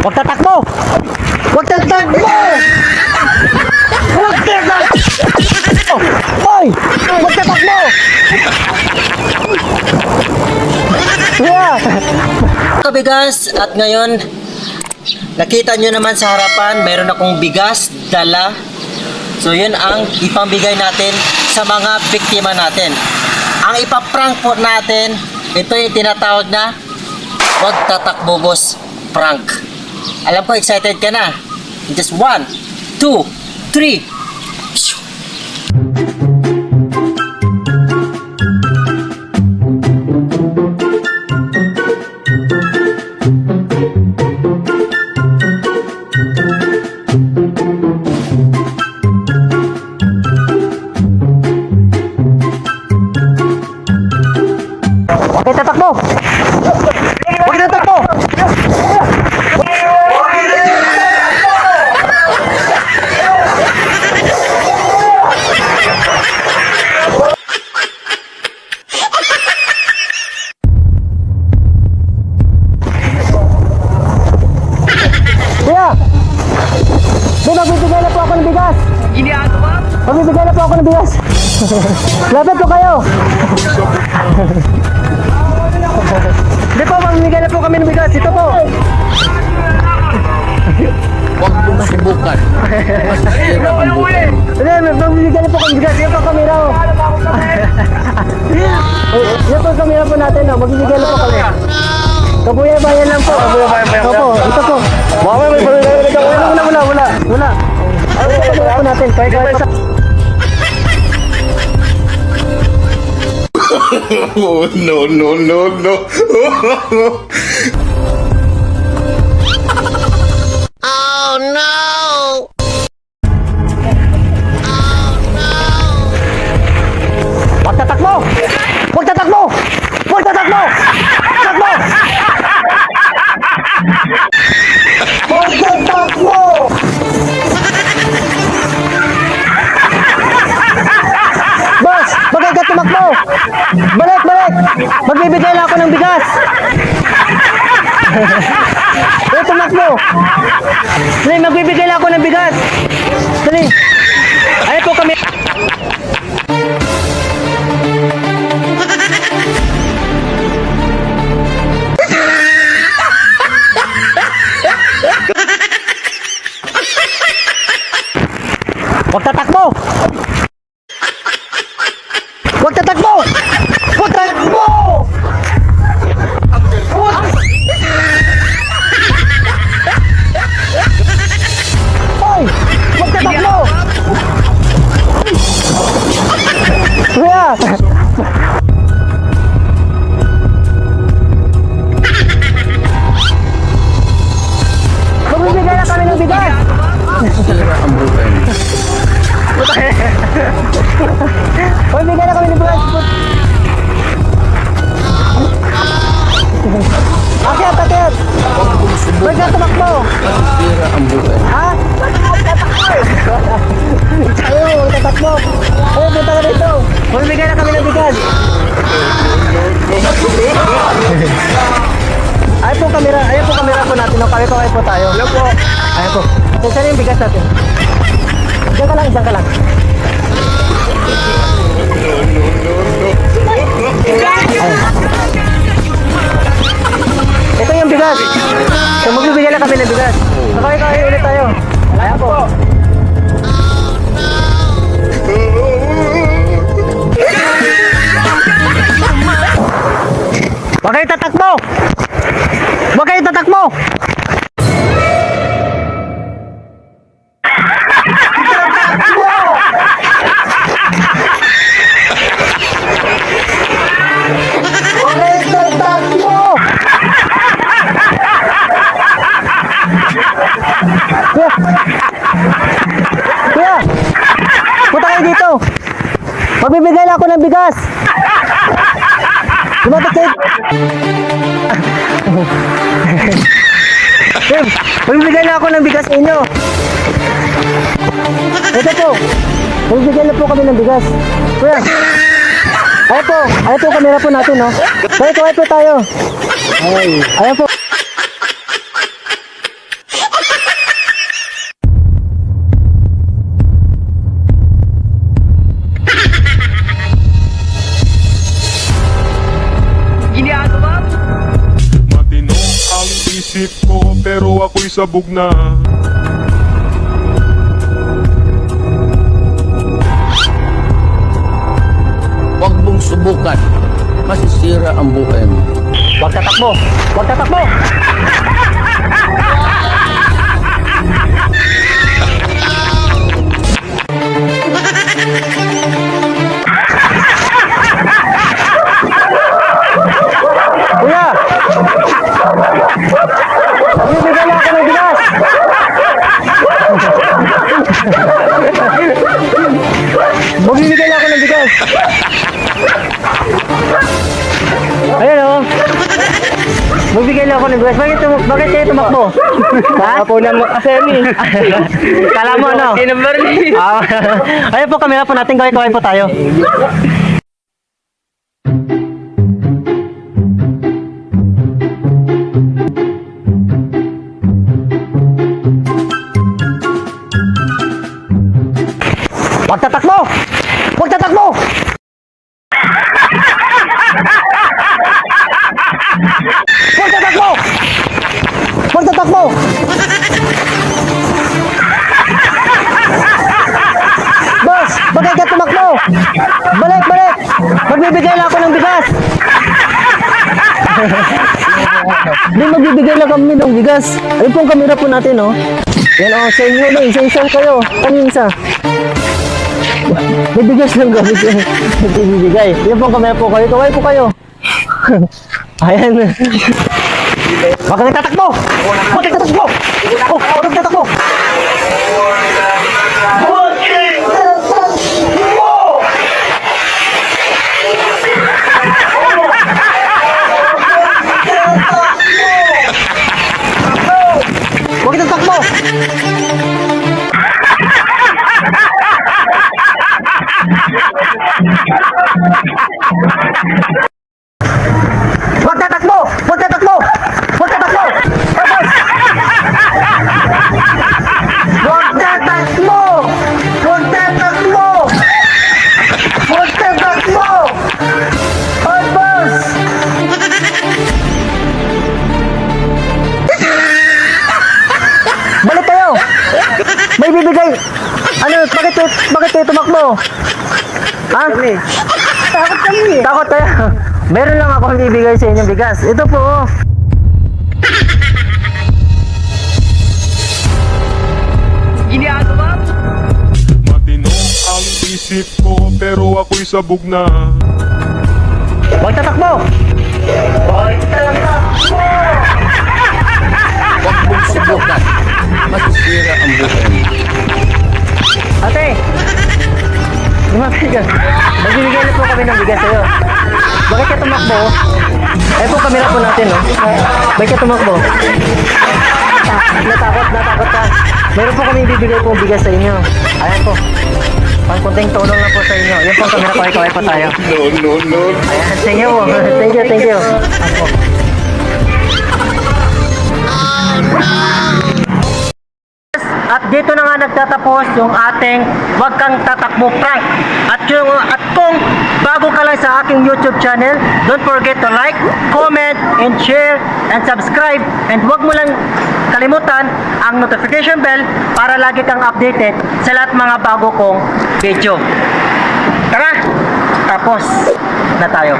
Huwag tatakbo! Huwag tatakbo! Huwag tatakbo! Hoy! Huwag tatakbo! Yeah! Kabigas, at ngayon nakita nyo naman sa harapan, mayroon akong bigas, dala. So yun ang ipambigay natin sa mga biktima natin. Ang ipaprank po natin, ito yung tinatawag na Huwag Tatakbo Boss prank. Alam ko excited ka na. Just 1, 2, 3. Huwag tatakbo! Huwag tatakbo! Kuya! Doon, magbibigay na po ako ng bigas! Magbibigay na po ako ng bigas! Lapit po kayo! Hindi po, mamimigay na po kami ng bigas. Ito po. Huwag mong subukan. Hindi, mamimigay na po kami ng bigas. Yan po kamera. Yan po kamera po natin. Magbibigay na po kami. Kabuya bayan lang po. Opo, ito po. Mama, may pala Wala. Ano po kamera po natin? Kahit sa... Oh, no. Oh no! Huwag tatakbo! Huwag tatakbo! Huwag tatakbo! Takbo! Huwag tatakbo! Boss! Bagay ka tumakbo! Balik! Magbibigay na ako ng bigas! Dali, tumakbo! Dali, magbibigay na ako ng bigas! Dali! Ayaw po kami! Huwag tatakbo! Huwag tatakbo! Huwag tatakbo! Hoy! Huwag tatakbo! Kuya! Magbibigay na kami ng bigas! Ang bukan. Magbibigay na kami ng bigas! Akyat! Huwag ka tumakbo! Tira ang bukan. Ha? Ayaw, huwag tatakbo! Ayaw, punta ka dito! Magbibigay na kami ng bigas! Ayaw po kamera po natin. Kaway po tayo. Ayaw po. Ayaw po. Saan yung bigas natin? Diyan ka lang. Ito yung bigas. So magbibigay na kami ng bigas. Kaway ulit tayo. Ayaw po. Huwag kayo tatakbo! Huwag kayo tatakbo! Huwag kayo tatakbo! Kuya! Punta kayo dito! Magbibigay na ako ng bigas! Lumapit kayo! Magbibigay na ako ng bigas sa inyo! Ito po! Magbibigay na po kami ng bigas! Kuya! Ayaw po, kamera po natin, no? Kaway po tayo! Ayaw po! isip ko pero ako'y sabog na. Huwag mong subukan. Masisira ang buhay mo. Huwag tatakbo! Huwag tatakbo! Kuya! Bibigyan na ako ng bigas! Magbibigay na ako ng bigas! Ayan o! Magbigay na ako ng bigas. Bakit kayo tumakbo? Ha? Ako naman kasi ni. Kala mo ano? Kinumber ni. Ayan po, kamera po natin. Kaway-kaway po tayo. Huwag tatakbo! Huwag tatakbo! Huwag tatakbo! Huwag tatakbo! Boss, bakit ka tumakbo? Balik, balik! Magbibigay lang ako ng bigas! Hindi, magbibigay lang kami ng bigas. Ayun pong kamera po natin, oh. Yan, oh, sa inyo na, isa-isa kayo. Kami isa. May bigas lang kami. Bibigay. Yan pong kamera po kayo. Kaway po kayo. Ayan. Huwag kang tatakbo! Huwag kang tatakbo! Oh, huwag kang tatakbo! Huwag kang tatakbo! Huwag tatakbo! Huwag tatakbo! Huwag tatakbo! Tapos! Huwag tatakbo! Huwag tatakbo! Huwag tatakbo! Tapos! Balik kayo! May bibigay! Ano? Bakit kayo tumakbo? Ha? Takot kami. Takot tayo. Meron lang ako bibigay sa inyong bigas. Ito po. Oh. Matino ang isip ko pero ako'y sabog na. Huwag tatakbo! Huwag tatakbo! Huwag mong subukan. Masisira ang buhay mo. Ate! Lumapit ka. Magbibigay na po kami ng bigas sa'yo. Bakit ka tumakbo? Eh po, kamera po natin, no? Bakit ka tumakbo? Natakot ka. Meron po kami bibigay po bigas sa inyo. Ayan po. Pangkunting tulong lang po sa inyo. Yan po, kamera po. Kaway po tayo. No. Ayan, thank you po. Thank you. Apo. At dito na nga nagtatapos yung ating Wag Kang Tatakbo prank. At kung bago ka lang sa aking YouTube channel, don't forget to like, comment, and share, and subscribe. And huwag mo lang kalimutan ang notification bell para lagi kang updated sa lahat mga bago kong video. Tara! Tapos na tayo.